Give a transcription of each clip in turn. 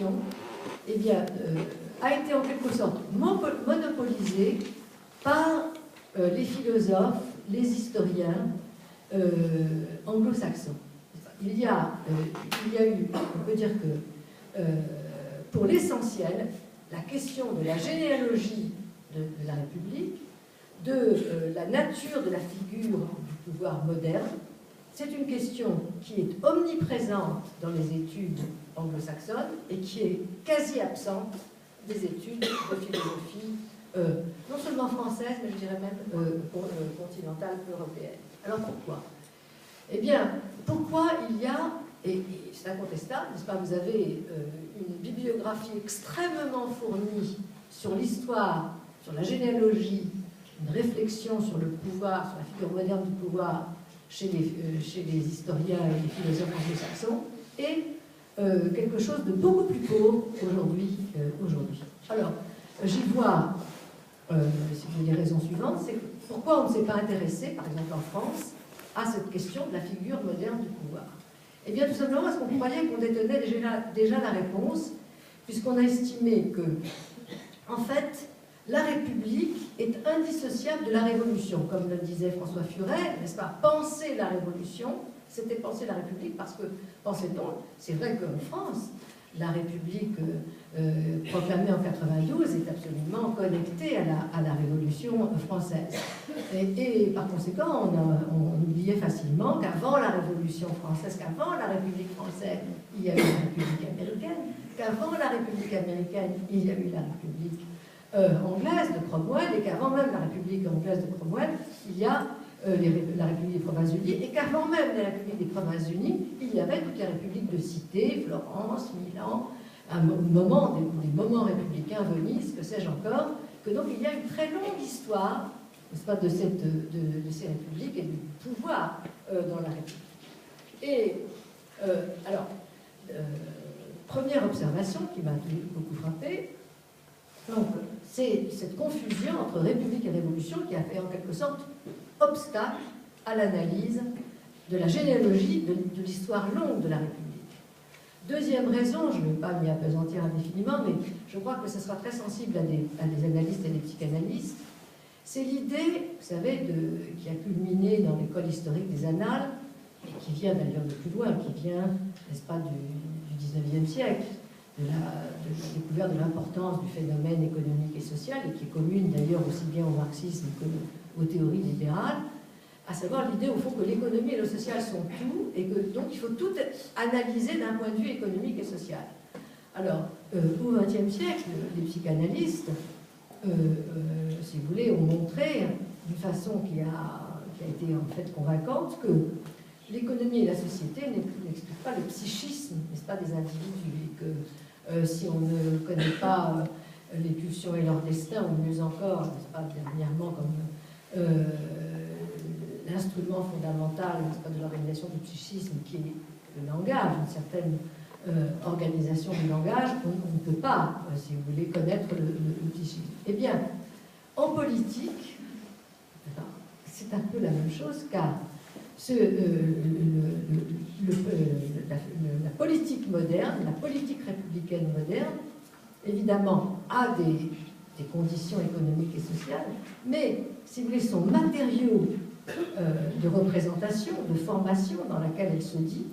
question, eh bien, a été en quelque sorte monopolisée par les philosophes, les historiens anglo-saxons. Il y a eu, on peut dire que, pour l'essentiel, la question de la généalogie de la République, de la nature de la figure du pouvoir moderne, c'est une question qui est omniprésente dans les études anglo-saxonnes et qui est quasi absente des études de philosophie, non seulement française, mais je dirais même continentale européenne. Alors pourquoi? Eh bien, pourquoi il y a, et c'est incontestable, n'est-ce pas, vous avez une bibliographie extrêmement fournie sur l'histoire, sur la généalogie, une réflexion sur le pouvoir, sur la figure moderne du pouvoir chez les historiens et les philosophes anglo-saxons, et quelque chose de beaucoup plus pauvre aujourd'hui. Alors, j'y vois, si vous voulez, les raisons suivantes, c'est pourquoi on ne s'est pas intéressé, par exemple en France, à cette question de la figure moderne du pouvoir. Eh bien, tout simplement parce qu'on croyait qu'on détenait déjà la réponse, puisqu'on a estimé que, en fait, la République est indissociable de la Révolution. Comme le disait François Furet, n'est-ce pas, penser la Révolution, c'était penser la République, parce que, pensait-on, c'est vrai qu'en France, la République proclamée en 92 est absolument connectée à la Révolution française. Et par conséquent, on oubliait facilement qu'avant la Révolution française, qu'avant la République française, il y a eu la République américaine, qu'avant la République américaine, il y a eu la République anglaise de Cromwell, et qu'avant même la République anglaise de Cromwell, il y a la République des Provinces-Unies, et qu'avant même la République des Provinces-Unies, il y avait toutes les républiques de cité, Florence, Milan, des moments républicains, Venise, que sais-je encore, que donc il y a une très longue histoire, n'est-ce pas, de ces républiques et du pouvoir dans la République. Et alors, première observation qui m'a beaucoup frappée, donc c'est cette confusion entre République et Révolution qui a fait en quelque sorte obstacle à l'analyse de la généalogie de l'histoire longue de la République. Deuxième raison, je ne vais pas m'y appesantir indéfiniment, mais je crois que ce sera très sensible à des analystes et des psychanalystes, c'est l'idée, vous savez, qui a culminé dans l'école historique des Annales, et qui vient d'ailleurs de plus loin, qui vient, n'est-ce pas, du XIXe siècle, de la découverte de l'importance du phénomène économique et social, et qui est commune d'ailleurs aussi bien au marxisme qu'aux théories libérales, à savoir l'idée au fond que l'économie et le social sont tout, et que donc il faut tout analyser d'un point de vue économique et social. Alors, au XXe siècle, les psychanalystes, si vous voulez, ont montré d'une façon qui a été en fait convaincante que l'économie et la société n'expliquent pas le psychisme, n'est-ce pas, des individus, et que si on ne connaît pas les pulsions et leur destin, ou mieux encore, n'est-ce pas, dernièrement, comme l'instrument fondamental, n'est-ce pas, de l'organisation du psychisme, qui est le langage, une certaine organisation du langage, on ne peut pas, si vous voulez, connaître le psychisme. Eh bien, en politique, c'est un peu la même chose, car la politique moderne, la politique républicaine moderne, évidemment, a des conditions économiques et sociales, mais, si vous voulez, son matériau de représentation, de formation dans laquelle elle se dit,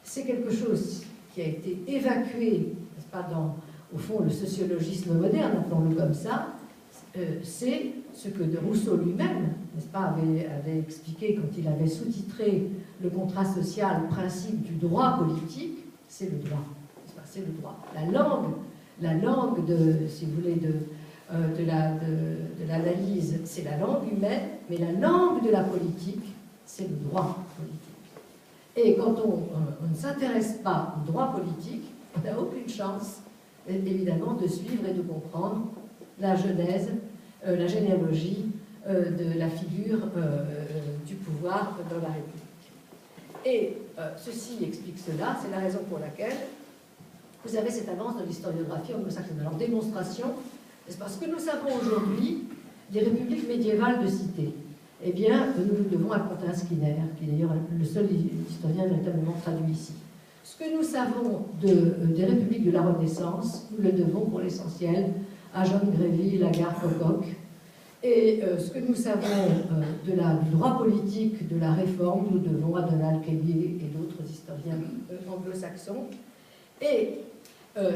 c'est quelque chose qui a été évacué, n'est-ce pas, dans, au fond, le sociologisme moderne, appelons-le comme ça, c'est ce que de Rousseau lui-même, n'est-ce pas, avait expliqué quand il avait sous-titré le contrat social, principe du droit politique, c'est le droit, n'est-ce pas, c'est le droit. La langue de, si vous voulez, de l'analyse, c'est la langue humaine, mais la langue de la politique, c'est le droit politique. Et quand on ne s'intéresse pas au droit politique, on n'a aucune chance, évidemment, de suivre et de comprendre la genèse, la généalogie de la figure du pouvoir dans la République. Et ceci explique cela, c'est la raison pour laquelle vous avez cette avance de l'historiographie anglo-saxonne. Alors, démonstration, n'est-ce pas, ce que nous savons aujourd'hui des républiques médiévales de cité, eh bien, nous le devons à Quentin Skinner, qui est d'ailleurs le seul historien véritablement traduit ici. Ce que nous savons des républiques de la Renaissance, nous le devons pour l'essentiel à John Gréville, à Garth Pocock. Et ce que nous savons du droit politique de la Réforme, nous le devons à Donald Kelly et d'autres historiens anglo-saxons. Et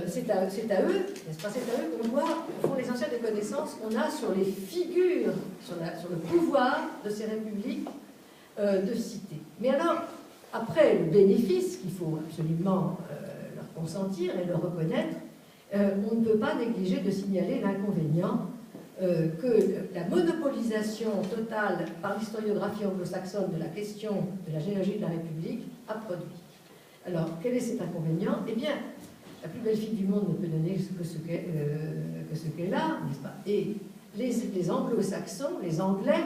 c'est à eux, n'est-ce pas, c'est à eux qu'on voit, au fond, l'essentiel des connaissances qu'on a sur les figures, sur le pouvoir de ces républiques de cité. Mais alors, après le bénéfice qu'il faut absolument leur consentir et leur reconnaître, on ne peut pas négliger de signaler l'inconvénient que la monopolisation totale par l'historiographie anglo-saxonne de la question de la généalogie de la République a produit. Alors, quel est cet inconvénient? Eh bien, la plus belle fille du monde ne peut donner que ce qu'elle a, n'est-ce pas? Et les anglo-saxons, les anglais,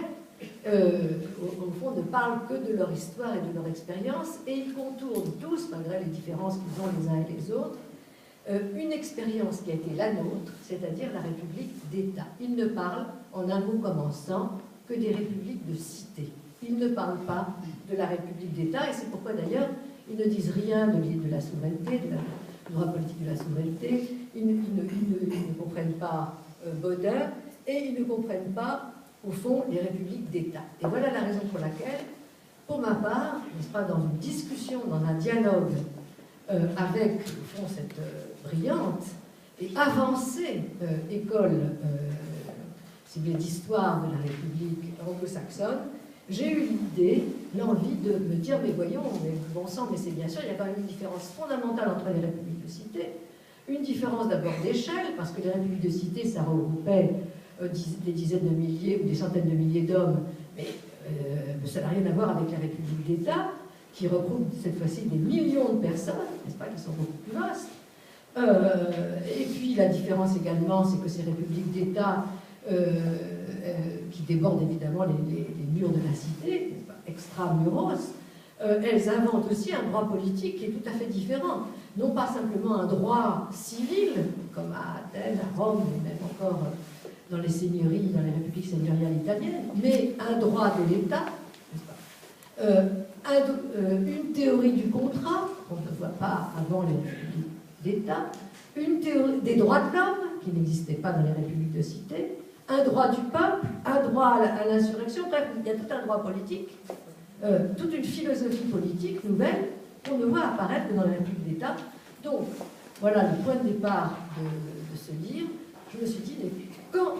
au fond, ne parlent que de leur histoire et de leur expérience, et ils contournent tous, malgré les différences qu'ils ont les uns et les autres, une expérience qui a été la nôtre, c'est-à-dire la République d'État. Ils ne parlent, en un mot commençant, que des républiques de cité. Ils ne parlent pas de la République d'État, et c'est pourquoi d'ailleurs ils ne disent rien de la souveraineté, du droit politique de la souveraineté, ils ne comprennent pas Baudin, et ils ne comprennent pas, au fond, les républiques d'État. Et voilà la raison pour laquelle, pour ma part, n'est-ce pas, dans une discussion, dans un dialogue avec, au fond, cette brillante et avancée école d'histoire de la République anglo-saxonne, j'ai eu l'idée, l'envie de me dire, mais voyons, mais bon sang, mais c'est bien sûr, il y a quand même une différence fondamentale entre les républiques de cité, une différence d'abord d'échelle, parce que les républiques de cité, ça regroupait des dizaines de milliers ou des centaines de milliers d'hommes, mais ça n'a rien à voir avec la République d'État, qui regroupe cette fois-ci des millions de personnes, n'est-ce pas, qui sont beaucoup plus vastes. Et puis la différence également, c'est que ces républiques d'État, qui débordent évidemment les murs de la cité, extramuros, elles inventent aussi un droit politique qui est tout à fait différent. Non pas simplement un droit civil, comme à Athènes, à Rome, et même encore dans les seigneuries, dans les républiques seigneuriales italiennes, mais un droit de l'État, n'est-ce pas, une théorie du contrat, qu'on ne voit pas avant les républiques d'État, une théorie des droits de l'homme, qui n'existait pas dans les républiques de cité, un droit du peuple, un droit à l'insurrection, bref, il y a tout un droit politique, toute une philosophie politique nouvelle qu'on ne voit apparaître que dans les républiques d'État. Donc, voilà le point de départ de ce livre. Je me suis dit, mais quand,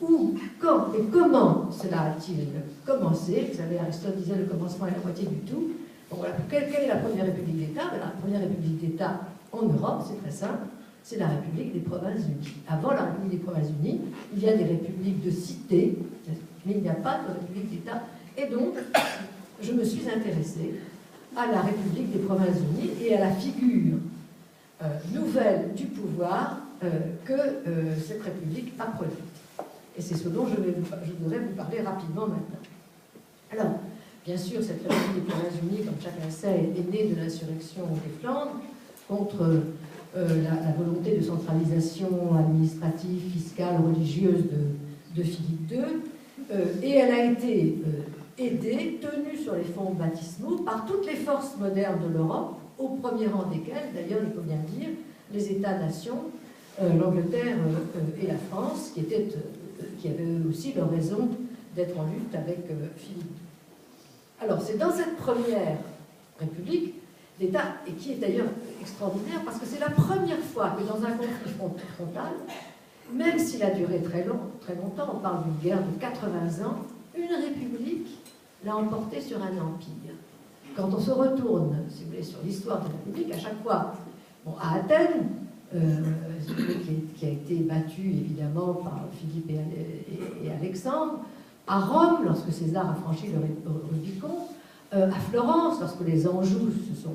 où, quand et comment cela a-t-il commencé? Vous savez, Aristote disait le commencement est la moitié du tout. Bon, voilà. Quelle est la première république d'État? La première république d'État en Europe, c'est très simple, c'est la République des Provinces-Unies. Avant la République des Provinces-Unies, il y a des républiques de cité, mais il n'y a pas de République d'État. Et donc, je me suis intéressée à la République des Provinces-Unies et à la figure nouvelle du pouvoir que cette République a produite. Et c'est ce dont je voudrais vous parler rapidement maintenant. Alors, bien sûr, cette République des Provinces-Unies, comme chacun sait, est née de l'insurrection des Flandres contre la volonté de centralisation administrative, fiscale, religieuse de Philippe II, et elle a été aidée, tenue sur les fonds baptismaux par toutes les forces modernes de l'Europe, au premier rang desquelles, d'ailleurs, il faut bien dire, les États-nations, l'Angleterre et la France, qui avaient aussi leur raison d'être en lutte avec Philippe. Alors, c'est dans cette première République d'État, et qui est d'ailleurs extraordinaire, parce que c'est la première fois que dans un conflit frontal, même s'il a duré très longtemps, on parle d'une guerre de 80 ans, une république l'a emporté sur un empire. Quand on se retourne, si vous voulez, sur l'histoire de la République, à chaque fois, bon, à Athènes, qui a été battu évidemment par Philippe et Alexandre, à Rome, lorsque César a franchi le Rubicon, à Florence, lorsque les Anjou,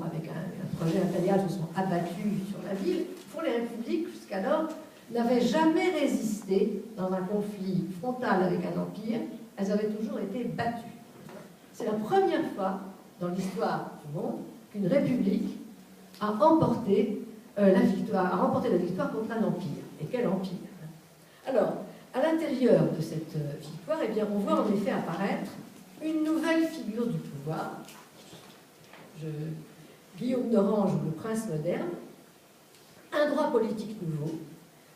avec un projet impérial, se sont abattus sur la ville, pour les républiques, jusqu'alors, n'avaient jamais résisté dans un conflit frontal avec un empire, elles avaient toujours été battues. C'est la première fois dans l'histoire du monde qu'une république a remporté la victoire contre un empire. Et quel empire! Alors, à l'intérieur de cette victoire, eh bien, on voit en effet apparaître une nouvelle figure du pouvoir. Guillaume d'Orange ou le prince moderne, un droit politique nouveau,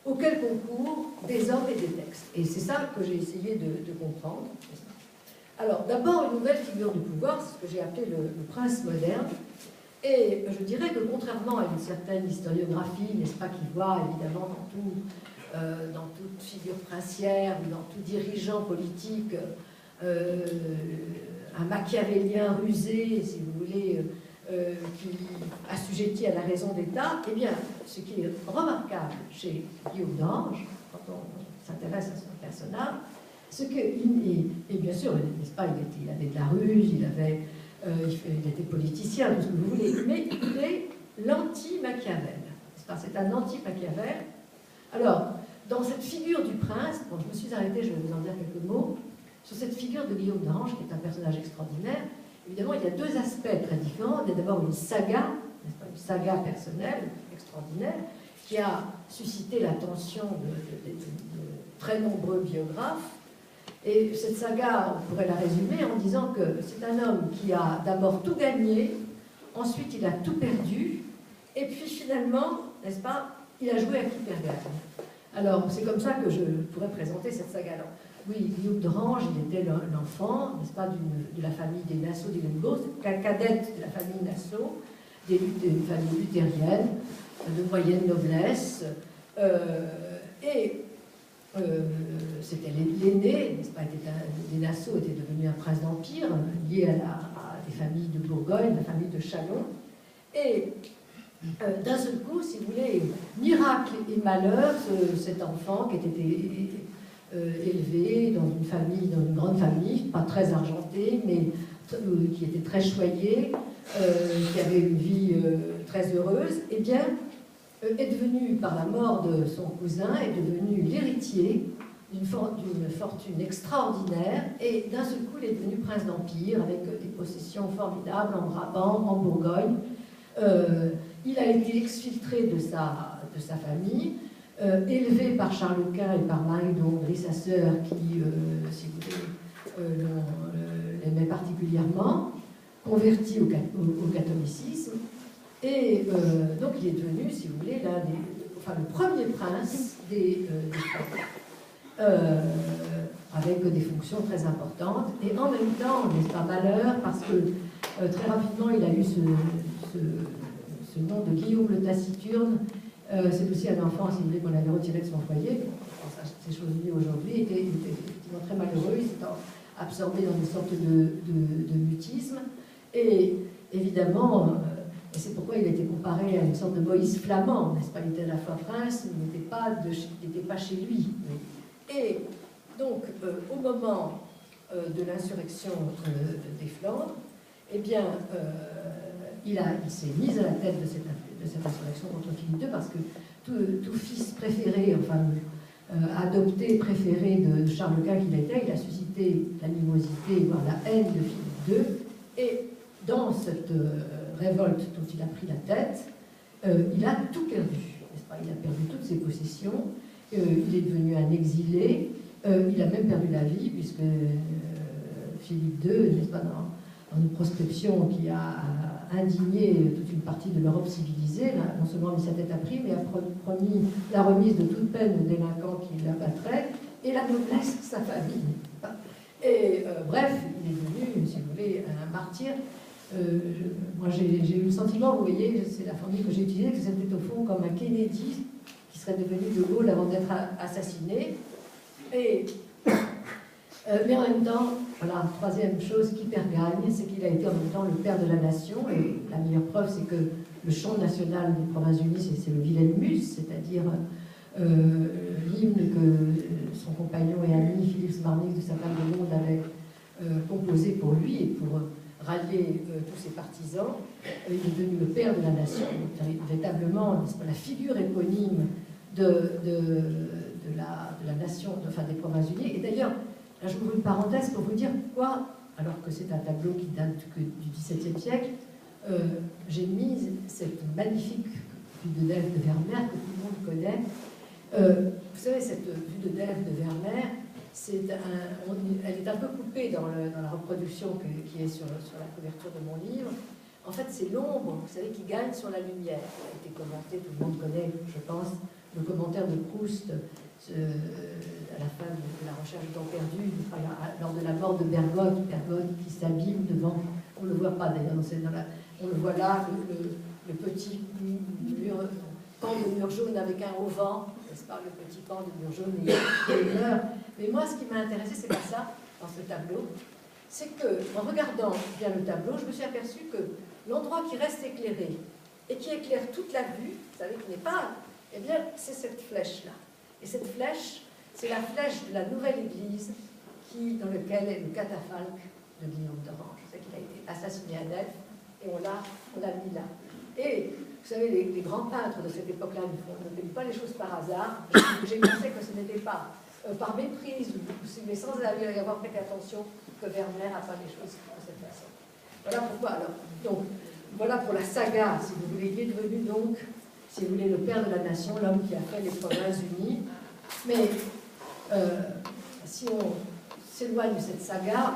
auquel concourent des hommes et des textes. Et c'est ça que j'ai essayé de comprendre. Alors, d'abord, une nouvelle figure du pouvoir, c'est ce que j'ai appelé le prince moderne. Et je dirais que contrairement à une certaine historiographie, n'est-ce pas, qui voit évidemment dans toute figure princière ou dans tout dirigeant politique un machiavélien rusé, si vous voulez, qui assujettit à la raison d'État, eh bien, ce qui est remarquable chez Guillaume d'Orange, quand on s'intéresse à son personnage, c'est que, et bien sûr, n'est-ce pas, il avait de la ruse, il était politicien, tout ce que vous voulez, mais il est l'anti-Machiavel. C'est un anti-Machiavel. Alors, dans cette figure du prince, bon, je me suis arrêtée, je vais vous en dire quelques mots, sur cette figure de Guillaume d'Orange, qui est un personnage extraordinaire. Évidemment, il y a deux aspects très différents. Il y a d'abord une saga, n'est-ce pas, une saga personnelle extraordinaire, qui a suscité l'attention de très nombreux biographes. Et cette saga, on pourrait la résumer en disant que c'est un homme qui a d'abord tout gagné, ensuite il a tout perdu, et puis finalement, n'est-ce pas, il a joué à qui perd gagne. Alors, c'est comme ça que je pourrais présenter cette saga-là. Oui, Guillaume d'Orange, il était l'enfant, n'est-ce pas, de la famille des Nassau d'Illenburg, cadette de la famille Nassau, d'une famille luthérienne, de moyenne noblesse, c'était l'aîné, n'est-ce pas, les Nassau étaient devenus un prince d'empire, lié à des familles de Bourgogne, la famille de Châlons, et d'un seul coup, si vous voulez, miracle et malheur, cet enfant qui était élevé dans une famille, dans une grande famille, pas très argentée, mais qui était très choyée, qui avait une vie très heureuse, eh bien, est devenu, par la mort de son cousin, est devenu l'héritier d'une fortune extraordinaire, et d'un seul coup, il est devenu prince d'Empire, avec des possessions formidables en Brabant, en Bourgogne. Il a été exfiltré de sa famille, élevé par Charles Quint et par Marie de Hongrie, sa sœur, qui, si vous voulez, l'aimait particulièrement, converti au catholicisme, et donc il est devenu, si vous voulez, le premier prince des Flandres, avec des fonctions très importantes, et en même temps, n'est-ce pas, malheur, parce que très rapidement il a eu ce nom de Guillaume le Taciturne. C'est aussi un enfant, si vous voulez, qu'on avait retiré de son foyer. Ces choses vues aujourd'hui, il était effectivement très malheureux, il s'est absorbé dans une sorte de mutisme. Et évidemment, et c'est pourquoi il a été comparé à une sorte de Moïse flamand, n'est-ce pas? Il était à la fois prince, mais il n'était pas chez lui. Et donc, au moment de l'insurrection des Flandres, eh bien, il s'est mis à la tête de cette insurrection contre Philippe II, parce que tout fils préféré, enfin adopté, préféré de Charles Quint qu'il était, il a suscité l'animosité, voire la haine de Philippe II, et dans cette révolte dont il a pris la tête, il a tout perdu, n'est-ce pas? Il a perdu toutes ses possessions, il est devenu un exilé, il a même perdu la vie, puisque Philippe II, n'est-ce pas, dans une proscription qui a indigné toute une partie de l'Europe civilisée, là, non seulement mis sa tête à prix, mais a promis la remise de toute peine aux délinquants qui l'abattraient, et la noblesse de sa famille. Et bref, il est devenu, si vous voulez, un martyr. Moi, j'ai eu le sentiment, vous voyez, c'est la formule que j'ai utilisée, que c'était au fond comme un Kennedy qui serait devenu de Gaulle avant d'être assassiné. Mais en même temps, voilà, troisième chose qui perd gagne, c'est qu'il a été en même temps le père de la nation, et la meilleure preuve, c'est que le chant national des Provinces-Unies, c'est le Wilhelmus, c'est-à-dire l'hymne que son compagnon et ami Philippe Smarnik de sa table ronde avait composé pour lui et pour rallier tous ses partisans. Il est devenu le père de la nation, véritablement la figure éponyme de la nation, enfin des Provinces-Unies. Et d'ailleurs, là, je vous ouvre une parenthèse pour vous dire pourquoi, alors que c'est un tableau qui date du XVIIe siècle, j'ai mis cette magnifique vue de Delphes de Vermeer que tout le monde connaît. Vous savez, cette vue de Delphes de Vermeer, elle est un peu coupée dans la reproduction qui est sur la couverture de mon livre, en fait, c'est l'ombre, vous savez, qui gagne sur la lumière. Ça a été commenté, tout le monde connaît, je pense, le commentaire de Proust à la fin de la recherche du temps perdu, lors de la mort de Bergotte qui s'abîme devant, on ne le voit pas d'ailleurs, on le voit là, le petit pan de mur jaune avec un auvent, n'est-ce pas, le petit pan de mur jaune et il meurt. Mais moi, ce qui m'a intéressé, c'est pas ça, dans ce tableau, c'est que, en regardant bien le tableau, je me suis aperçue que l'endroit qui reste éclairé et qui éclaire toute la vue, vous savez, qui n'est pas, eh bien, c'est cette flèche-là. Et cette flèche, c'est la flèche de la nouvelle église dans laquelle est le catafalque de Guillaume d'Orange. Vous savez qu'il a été assassiné à Delphes et on l'a mis là. Et vous savez, les grands peintres de cette époque-là ne font pas les choses par hasard. J'ai pensé que ce n'était pas par méprise mais sans y avoir prêté attention que Vermeer a fait les choses de cette façon. Voilà pourquoi alors. Donc, voilà pour la saga, si vous voulez, qui est devenu donc, si vous voulez, le père de la nation, l'homme qui a fait les Provinces-Unies. Mais si on s'éloigne de cette saga,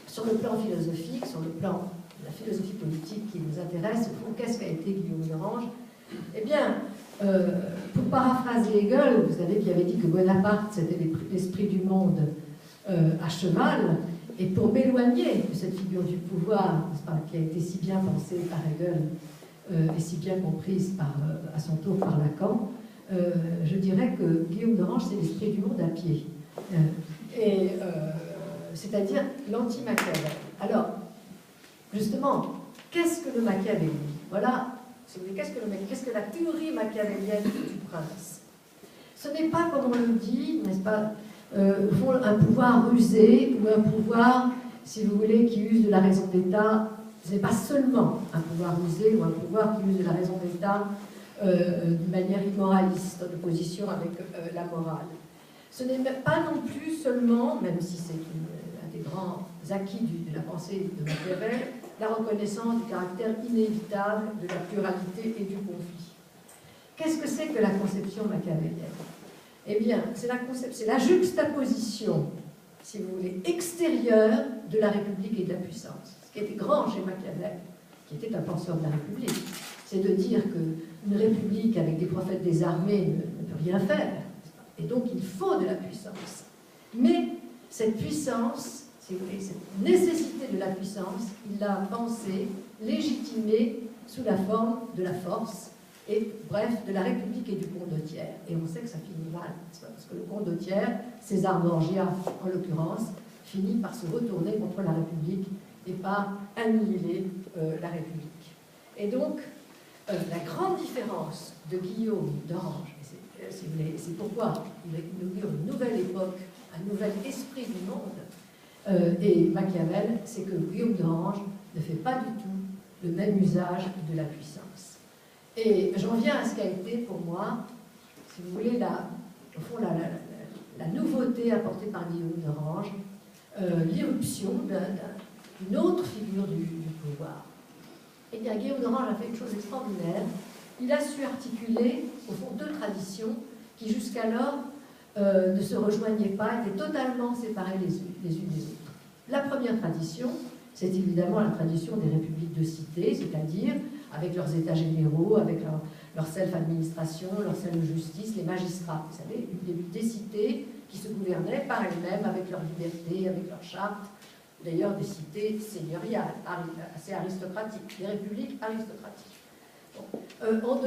sur le plan philosophique, sur le plan de la philosophie politique qui nous intéresse, qu'est-ce qu'a été Guillaume d'Orange? Eh bien, pour paraphraser Hegel, vous savez, qui avait dit que Bonaparte, c'était l'esprit du monde à cheval, et pour m'éloigner de cette figure du pouvoir, qui a été si bien pensée par Hegel et si bien comprise à son tour par Lacan, je dirais que Guillaume d'Orange, c'est l'esprit du monde à pied. C'est-à-dire l'anti-Machiavel. Alors, justement, qu'est-ce que le machiavélisme? Voilà, si vous voulez, qu'est-ce que la théorie machiavélienne du prince? Ce n'est pas, comme on le dit, n'est-ce pas, un pouvoir rusé ou un pouvoir, si vous voulez, qui use de la raison d'État. Ce n'est pas seulement un pouvoir rusé ou un pouvoir qui use de la raison d'État d'une manière immoraliste, en opposition avec la morale. Ce n'est pas non plus seulement, même si c'est un des grands acquis de la pensée de Machiavel, la reconnaissance du caractère inévitable de la pluralité et du conflit. Qu'est-ce que c'est que la conception machiavélienne? Eh bien, c'est la juxtaposition, si vous voulez, extérieure de la République et de la puissance. Ce qui était grand chez Machiavel, qui était un penseur de la République, c'est de dire qu'une République avec des prophètes des armées ne peut rien faire. Et donc, il faut de la puissance. Mais cette puissance, si vous voulez, cette nécessité de la puissance, il l'a pensée, légitimée sous la forme de la force, et bref, de la République et du condottiere. Et on sait que ça finit mal, parce que le condottiere, César Borgia en l'occurrence, finit par se retourner contre la République et par annihiler la République. Et donc, la grande différence de Guillaume d'Orange, si vous voulez, c'est pourquoi il inaugure une nouvelle époque, un nouvel esprit du monde, et Machiavel, c'est que Guillaume d'Orange ne fait pas du tout le même usage de la puissance. Et j'en viens à ce qu'a été pour moi, si vous voulez, au fond, la nouveauté apportée par Guillaume d'Orange, l'irruption d'une autre figure du pouvoir. Eh bien, Guillaume d'Orange a fait une chose extraordinaire. Il a su articuler, au fond, deux traditions qui, jusqu'alors, ne se rejoignaient pas, étaient totalement séparées les unes des autres. La première tradition, c'est évidemment la tradition des républiques de cité, c'est-à-dire avec leurs états généraux, avec leur self-administration, leur self-justice, les magistrats, vous savez, des cités qui se gouvernaient par elles-mêmes avec leur liberté, avec leur charte, d'ailleurs des cités seigneuriales, assez aristocratiques, des républiques aristocratiques. Bon.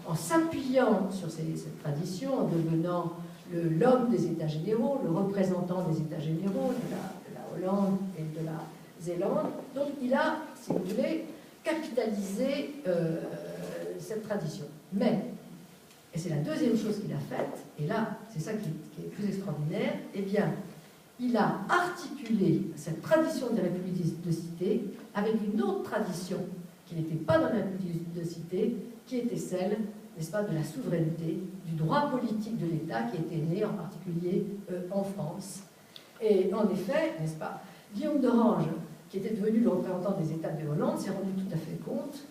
En s'appuyant sur cette tradition, en devenant l'homme des états généraux, le représentant des états généraux de la Hollande et de la Zélande, donc il a, si vous voulez, capitalisé cette tradition. Mais, et c'est la deuxième chose qu'il a faite, et là, c'est ça qui est plus extraordinaire, eh bien, il a articulé cette tradition des républiques de cité avec une autre tradition qui n'était pas dans la République de cité, qui était celle, n'est-ce pas, de la souveraineté, du droit politique de l'État qui était né en particulier en France. Et en effet, n'est-ce pas, Guillaume d'Orange, qui était devenu le représentant des États de Hollande, s'est rendu tout à fait compte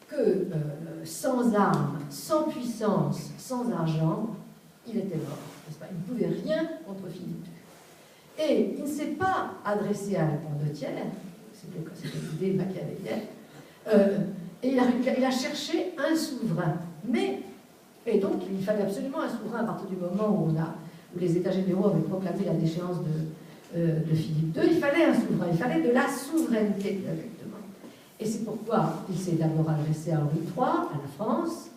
que sans armes, sans puissance, sans argent, il était mort. N'est-ce pas, il ne pouvait rien contre Philippe. Et il ne s'est pas adressé à la condottière, c'était l'idée machiavélienne, Et il a cherché un souverain. Et donc, il fallait absolument un souverain à partir du moment où les États généraux avaient proclamé la déchéance de Philippe II. Il fallait un souverain, il fallait de la souveraineté directement. Et c'est pourquoi il s'est d'abord adressé à Henri III, à la France,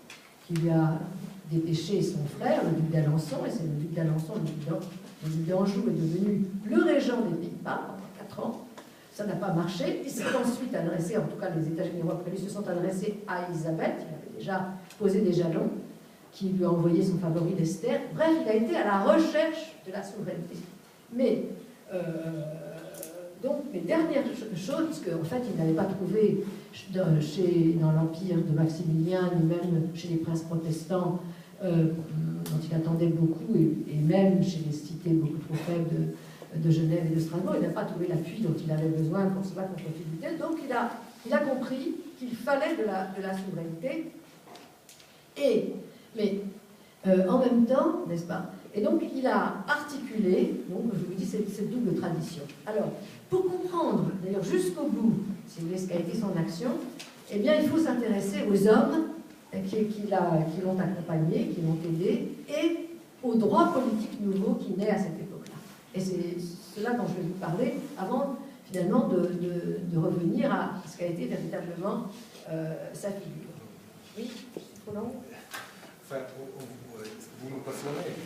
qui lui a dépêché son frère, le duc d'Alençon, et c'est le duc d'Alençon, le duc d'Anjou est devenu le régent des Pays-Bas pendant 4 ans. Ça n'a pas marché. Il s'est ensuite adressé, en tout cas les États généraux après lui se sont adressés à Elisabeth, il avait déjà posé des jalons, qui lui a envoyé son favori d'Esther. Bref, il a été à la recherche de la souveraineté. Mais, donc, les dernières choses, parce qu'en fait, il n'avait pas trouvé dans l'empire de Maximilien, ni même chez les princes protestants, dont il attendait beaucoup, et même chez les cités beaucoup trop faibles de Genève et de Strasbourg, il n'a pas trouvé l'appui dont il avait besoin pour se battre contre Philippe II. Donc, il a compris qu'il fallait de la souveraineté. Mais en même temps, n'est-ce pas? Et donc, il a articulé, donc, je vous dis, cette double tradition. Alors, pour comprendre, d'ailleurs, jusqu'au bout, si vous voulez, ce qu'a été son action, eh bien, il faut s'intéresser aux hommes qui l'ont accompagné, qui l'ont aidé, et au droit politique nouveau qui naît à cette époque-là. Et c'est cela dont je vais vous parler, avant, finalement, de revenir à ce qu'a été véritablement sa figure. Oui, c'est trop long. Enfin, vous nous passionnez,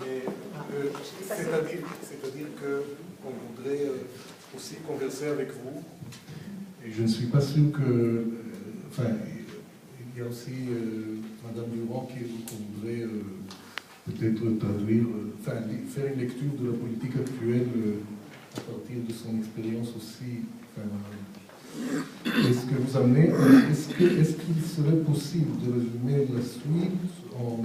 mais c'est-à-dire qu'on voudrait aussi converser avec vous. Et je ne suis pas sûr que... Enfin, il y a aussi Madame Durand qu'on voudrait peut-être traduire, enfin, faire une lecture de la politique actuelle à partir de son expérience aussi. Enfin, est-ce que vous amenez, est-ce qu'il serait possible de résumer la suite en